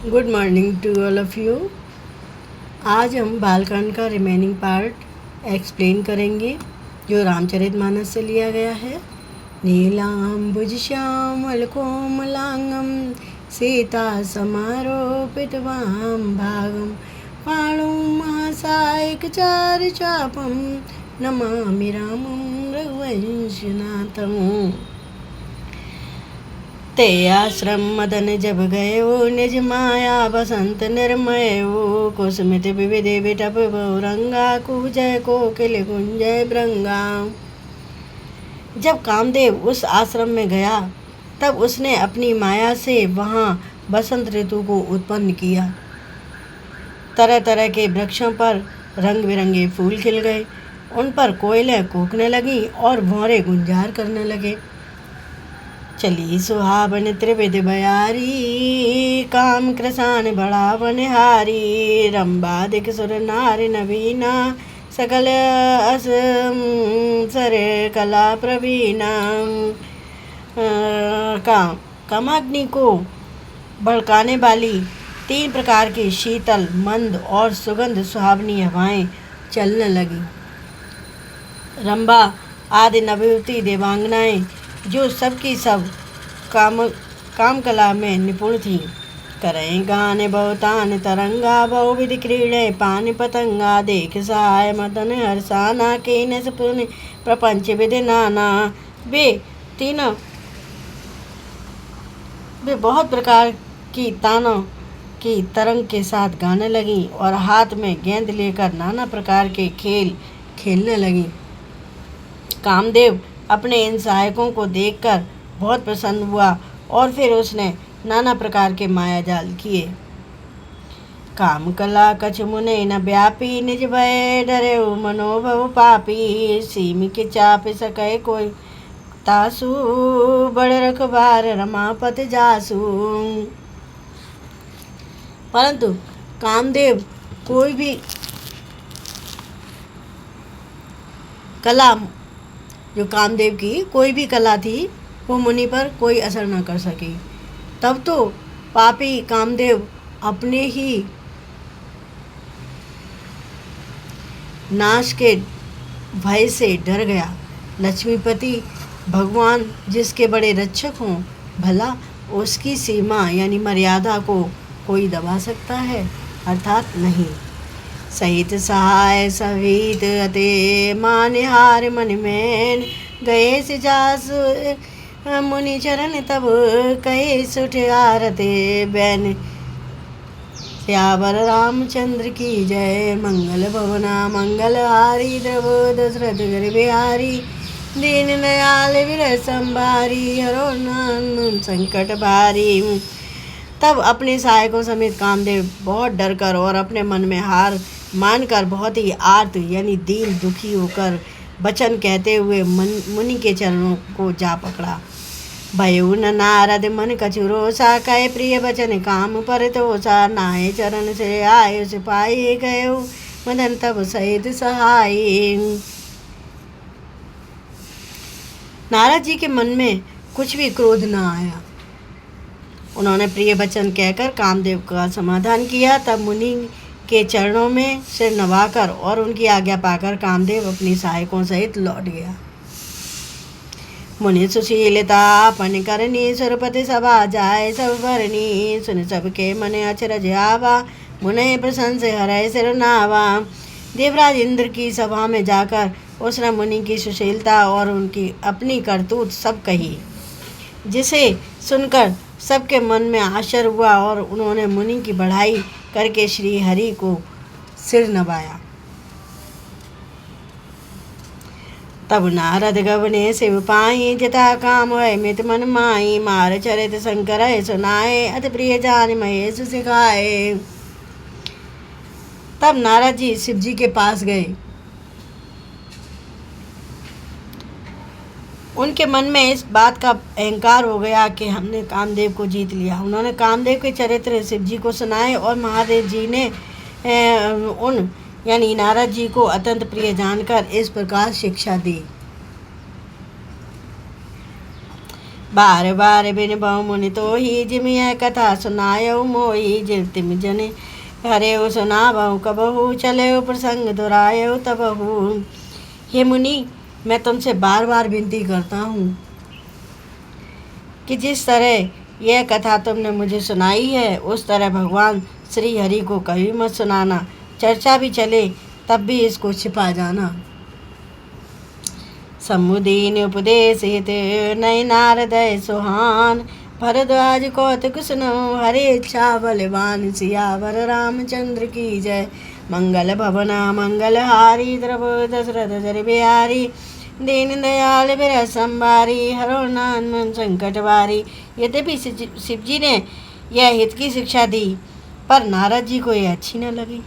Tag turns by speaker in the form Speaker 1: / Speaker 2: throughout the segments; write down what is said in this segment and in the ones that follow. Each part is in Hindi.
Speaker 1: Good morning to all of you. आज हम बालकांड का रिमेनिंग पार्ट एक्सप्लेन करेंगे जो रामचरितमानस से लिया गया है। नीलाम्बुज श्यामल कोमलांगम सीता समारोपित वाम भागम पाणु महासायक चार चापम नमामि रामं रघुवंशनाथम। ते आश्रम मदन जब गए वो निज माया बसंत निर्मय वो कुसुमित विविधि विटप रंगा कुजय कोकिल कुंजय भृंगा। जब कामदेव उस आश्रम में गया तब उसने अपनी माया से वहाँ बसंत ऋतु को उत्पन्न किया। तरह तरह के वृक्षों पर रंग बिरंगे फूल खिल गए, उन पर कोयलें कूकने लगीं और भौरे गुंजार करने लगे। चली सुहावन त्रिविध बयारी काम कृसान बड़ा बनिहारी रंबादिक सुर नार नवीना सकल अस सर कला प्रवीणा। कामाग्नि को भड़काने वाली 3 प्रकार की शीतल मंद और सुगंध सुहावनी हवाएं चलने लगी। रंभा आदि नवयुवती देवांगनाएं जो सबकी सब काम कला में निपुण थी, करें गान बहुतान तरंगा बहुविधि क्रीड़े पान पतंगा देख सहाय मदन हर्षाना के सपुन प्रपंच विधि नाना। वे तीनों बहुत प्रकार की तानों की तरंग के साथ गाने लगी और हाथ में गेंद लेकर नाना प्रकार के खेल खेलने लगी। कामदेव अपने इन सहायकों को देखकर बहुत प्रसन्न हुआ और फिर उसने नाना प्रकार के माया जाल किए। काम कला कछ मुने न व्यापी निज भय डरे मनोभव पापी सीम के चाप सके कोई तासु बड़ रखबार रमापत जासु। परंतु कामदेव कोई भी कला जो कामदेव की कोई भी कला थी वो मुनि पर कोई असर न कर सकी। तब तो पापी कामदेव अपने ही नाश के भय से डर गया। लक्ष्मीपति भगवान जिसके बड़े रक्षक हों, भला उसकी सीमा यानी मर्यादा को कोई दबा सकता है? अर्थात नहीं। सहित सहाय सहित अते मानिहार मन में गए से जास मुनि चरण तब कहे सुठ आरते बैन। श्यावर रामचंद्र की जय मंगल भवना मंगल हारी द्रव दशरथ घर बिहारी दीन दयाल विरह संभारी हरो नाम संकट भारी। तब अपने सहायकों समेत कामदेव बहुत डर कर और अपने मन में हार मानकर बहुत ही आर्त यानी दीन दुखी होकर वचन कहते हुए मुनि के चरणों को जा पकड़ा। भयउ न नारद मन कछुरोसा कहे प्रिय वचन काम पर तोसा नाहे चरण से आय सिपाही गयो मदन तब सहित सहाय। नारद जी के मन में कुछ भी क्रोध न आया। उन्होंने प्रिय वचन कहकर कामदेव का समाधान किया। तब मुनि के चरणों में सिर नवाकर और उनकी आज्ञा पाकर कामदेव अपनी सहायकों सहित लौट गया। मुनि सुशीलता अपन करनी सुरपति सभा जाय सब भरनी सुन सबके मन अचरज आवा मुने प्रशंस हरय सिर नावा। देवराज इंद्र की सभा में जाकर उसने मुनि की सुशीलता और उनकी अपनी करतूत सब कही, जिसे सुनकर सबके मन में आश्चर्य हुआ और उन्होंने मुनि की बढ़ाई करके श्री हरि को सिर नवाया। तब नारद गवने शिव पाई जता काम है मित मन माई मार चरित शंकर है सुनाए अति प्रिय जान महेश सिखाए। तब नारद जी शिव जी के पास गए। उनके मन में इस बात का अहंकार हो गया कि हमने कामदेव को जीत लिया। उन्होंने कामदेव के चरित्र शिव जी को सुनाए और महादेव जी ने उन यानी नारद जी को अत्यंत प्रिय जानकर इस प्रकार शिक्षा दी। बार बार बिन बहु मुनि तो ही जिम यह कथा सुनायो मोही जिव तिम जने हरे सुनाबहु कबहु चले प्रसंग दोहरायो तबहु। हे मुनि, मैं तुमसे बार बार विनती करता हूँ कि जिस तरह यह कथा तुमने मुझे सुनाई है उस तरह भगवान श्री हरि को कभी मत सुनाना। चर्चा भी चले तब भी इसको छिपा जाना। समुदीन उपदेश हित नय नारदय सुहान भरद्वाज कौतुक सुनो हरे इच्छा बलवान सियावर रामचंद्र की जय। मंगल भवना मंगल हारी द्रव दशरथ जर बिहारी दीन दयाल बिरह संभारी हरो नाथ मन संकट वारी। यद्यपि शिव जी ने यह हित की शिक्षा दी पर नारद जी को यह अच्छी न लगी।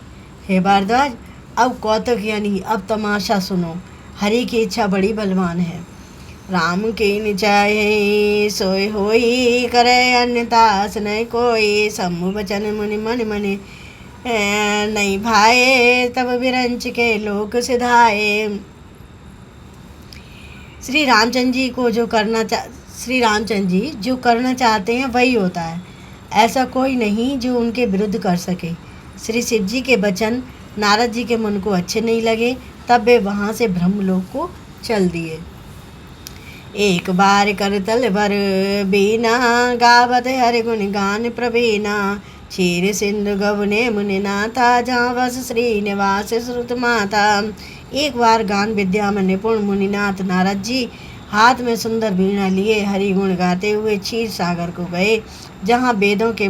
Speaker 1: हे भारद्वाज, अब कौतुक यानी अब तमाशा सुनो। हरि की इच्छा बड़ी बलवान है। राम की निचाहे सोय होई करे अन्यता नहीं कोई। सम्मु बचन मुनि मन मने नहीं भाए तब विरंच के लोक सिधाए। श्री रामचंद्र जी जो करना चाहते हैं वही होता है। ऐसा कोई नहीं जो उनके विरुद्ध कर सके। श्री शिव जी के वचन नारद जी के मन को अच्छे नहीं लगे, तब वे वहाँ से ब्रह्मलोक को चल दिए। एक बार कर तल भर बीना गावत हरि गुण गान प्रवीणा। क्षीर सिंधु गवने मुनि नाथा जहाँ वस श्री निवास श्रुत माता। एक बार गान विद्या में निपुण मुनिनाथ नारद जी हाथ में सुंदर वीणा लिए हरि गुण गाते हुए क्षीर सागर को गए, जहाँ वेदों के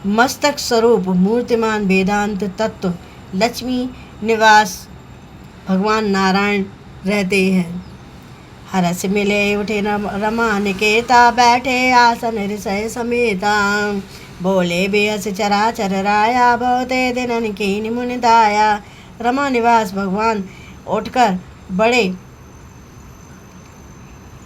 Speaker 1: मस्तक स्वरूप मूर्तिमान वेदांत तत्व लक्ष्मी निवास भगवान नारायण रहते हैं। हरस मिले उठे रमा निकेता बैठे आसन ऋषय समेता। बोले बेहस चराचर राया बहुते दिनन कीन मुनि दाया। रमा निवास भगवान उठकर बड़े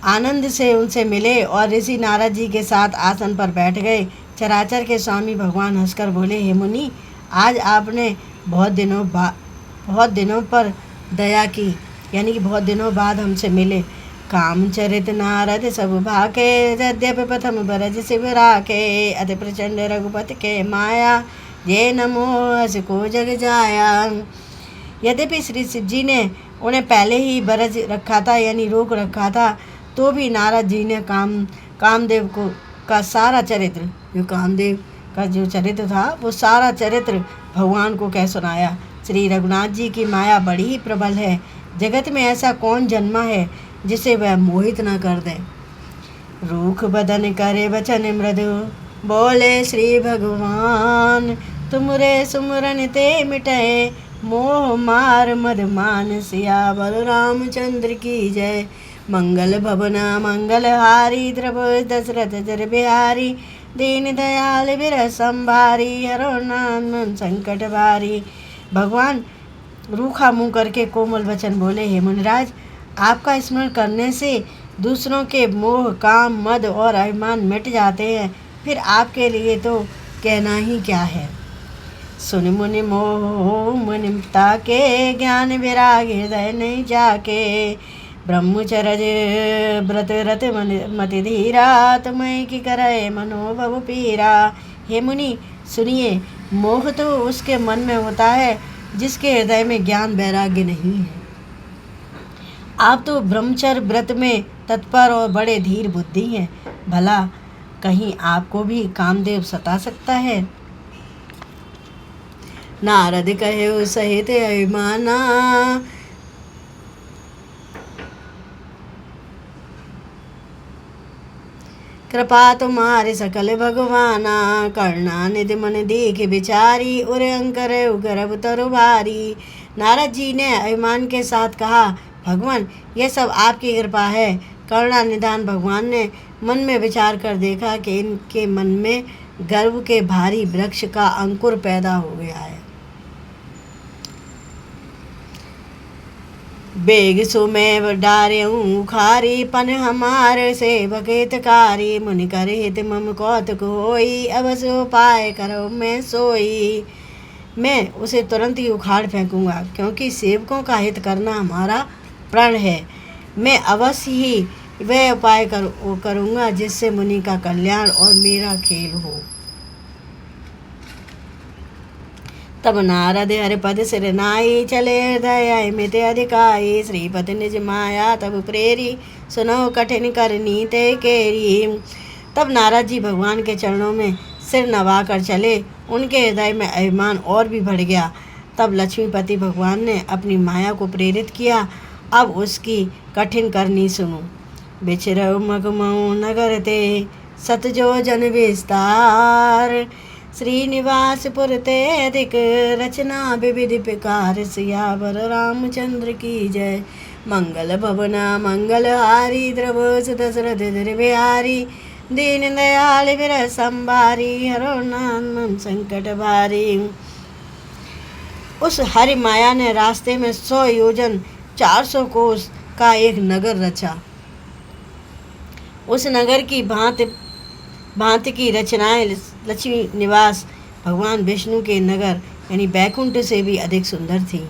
Speaker 1: आनंद से उनसे मिले और ऋषि नारद जी के साथ आसन पर बैठ गए। चराचर के स्वामी भगवान हंसकर बोले, हे मुनि, आज आपने बहुत दिनों पर दया की, यानी कि बहुत दिनों बाद हमसे मिले। कामचरित नारद सब भाके यद्यपि प्रथम बरज शिव राखे। अति प्रचंड रघुपति के माया ये नमो हस को जग जाया। यद्यपि श्री शिव जी ने उन्हें पहले ही बरज रखा था, यानी रोक रखा था, तो भी नारद जी ने कामदेव का सारा चरित्र, जो कामदेव का जो चरित्र था वो सारा चरित्र भगवान को कह सुनाया। श्री रघुनाथ जी की माया बड़ी ही प्रबल है। जगत में ऐसा कौन जन्मा है जिसे वह मोहित न कर दे। रूख बदन करे वचन मृदु बोले श्री भगवान। तुमरे सुमरन ते मिटे मोह मार मद मान सियावर रामचंद्र की जय। मंगल भवना मंगल हारी द्रव दशरथ जर बिहारी दीन दयाल बिरह संभारी हरो नाम संकट भारी। भगवान रूखा मुंह करके कोमल वचन बोले, हे मुनिराज, आपका स्मरण करने से दूसरों के मोह काम मद और अभिमान मिट जाते हैं, फिर आपके लिए तो कहना ही क्या है। सुन मुनि मोह मुनिमता के ज्ञान विराग हृदय नहीं जाके। ब्रह्मचर्य व्रत रत मति धीरा तुम्हें की करे मनोभव पीरा। हे मुनि सुनिए, मोह तो उसके मन में होता है जिसके हृदय में ज्ञान वैराग्य नहीं है। आप तो ब्रह्मचर्य व्रत में तत्पर और बड़े धीर बुद्धि हैं, भला कहीं आपको भी कामदेव सता सकता है। नारद कहे सहित अभिमाना कृपा तुम्हारे सकल भगवाना। करना निधि मन देख बिचारी उरे अंकर गर्भ तरु भारी। नारद जी ने अभिमान के साथ कहा, भगवान यह सब आपकी कृपा है। करुणा निधान भगवान ने मन में विचार कर देखा कि इनके मन में गर्भ के भारी वृक्ष का अंकुर पैदा हो गया है। बेग सुमेव डार्यऊ खारी पन हमार सेवक हितकारी। मुनि कर हित मम कौतुक होई अवस उपाय करो मैं सोई। मैं उसे तुरंत ही उखाड़ फेंकूंगा, क्योंकि सेवकों का हित करना हमारा प्रण है। मैं अवश्य ही वह उपाय करूँगा जिससे मुनि का कल्याण और मेरा खेल हो। तब नारद हरिपद सिर नाई, चले हृदय मित अधिकाई। श्रीपति निज माया तब प्रेरी, सुनो कठिन करनी ते केरी। तब नारद जी भगवान के चरणों में सिर नवाकर चले। उनके हृदय में अभिमान और भी बढ़ गया। तब लक्ष्मीपति भगवान ने अपनी माया को प्रेरित किया। अब उसकी कठिन करनी सुनो। बिछरऊ मगमऊ नगर ते, सतजो जन विस्तार। श्रीनिवास पुर ते अधिक, रचना विविध प्रकार। सियावर रामचंद्र की जय। मंगल भवना मंगल हारी, द्रवस दशरथ धर बिहारी। दीन दयाल विरह संभारी, हरो नाम संकट भारी। उस हरि माया ने रास्ते में 100 योजन 400 कोस का एक नगर रचा। उस नगर की भांति भांति की रचनाएं लक्ष्मी निवास भगवान विष्णु के नगर यानी बैकुंठ से भी अधिक सुंदर थी।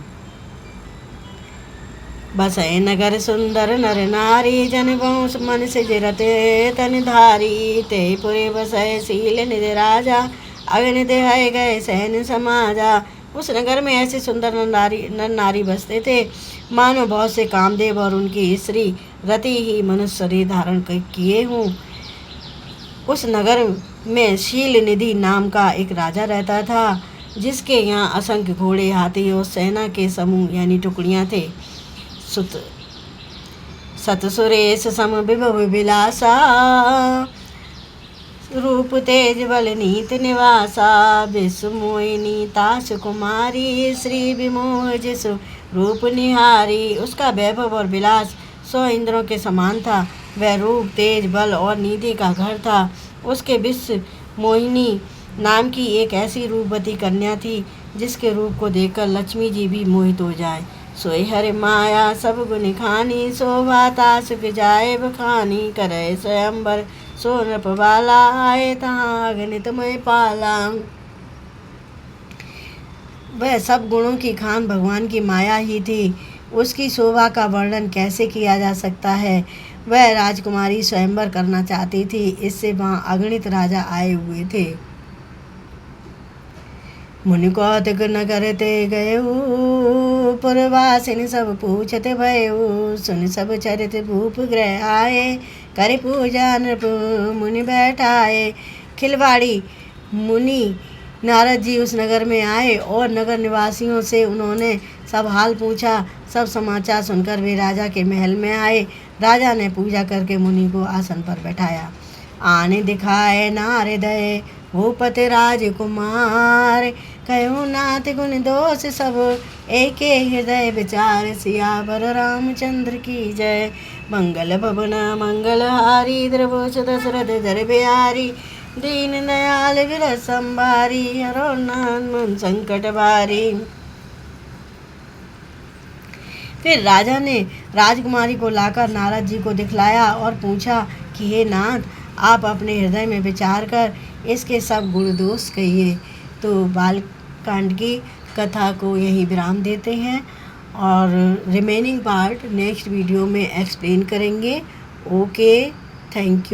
Speaker 1: बसै नगर सुंदर नर नारी, जन बहु मन से जिरते तन धारी। ते पुरे बसै शील निज राजा, अग्नि देह गए सहन समाजा। उस नगर में ऐसे सुंदर नर नारी बसते थे मानो बहुत से कामदेव और उनकी स्त्री रति ही मनुष्य शरीर धारण किए हों। उस नगर में शील निधि नाम का एक राजा रहता था, जिसके यहाँ असंख्य घोड़े, हाथी और सेना के समूह यानी टुकड़ियाँ थे। सत सुरेश सम विभव विलासा, रूप तेज बल नीत निवासा। विश्व मोहिनी तास कुमारी, श्री विमोह जिस रूप निहारी। उसका वैभव और विलास 100 इंद्रों के समान था। वह रूप, तेज, बल और नीति का घर था। उसके विश्व मोहिनी नाम की एक ऐसी रूपवती कन्या थी जिसके रूप को देखकर लक्ष्मी जी भी मोहित हो जाए। सोई हरि माया सब गुण खानी, शोभा तास जाए बखानी। करे स्वयंवर सो नृप बाला, आए तहाँ अगणित मय पाला। वह सब गुणों की खान भगवान की माया ही थी। उसकी शोभा का वर्णन कैसे किया जा सकता है। वह राजकुमारी स्वयंवर करना चाहती थी, इससे वहाँ अगणित राजा आए हुए थे। मुनि कौतुक न करते गयऊ, पुरवासिन सब पूछते भयऊ। सुन सब चरित भूप ग्रह आए, कर पूजा नृप मुनि बैठाए। खिलवाड़ी मुनि नारद जी उस नगर में आए और नगर निवासियों से उन्होंने सब हाल पूछा। सब समाचार सुनकर वे राजा के महल में आए। राजा ने पूजा करके मुनि को आसन पर बैठाया। आने दिखाए नारदय भूपति राजकुमार, कहो नाथ गुण दोष सब एक हृदय विचार। सियावर रामचंद्र की जय। मंगल भवन मंगल हारी, द्रवोच दशरथ धर बिहारी। दीन दयाल विरह संभारी, हरो नाम संकट भारी। फिर राजा ने राजकुमारी को लाकर नारद जी को दिखलाया और पूछा कि हे नाथ, आप अपने हृदय में विचार कर इसके सब गुण दोष कहिए। तो बालकांड की कथा को यही विराम देते हैं और रिमेनिंग पार्ट नेक्स्ट वीडियो में एक्सप्लेन करेंगे। Okay, thank you.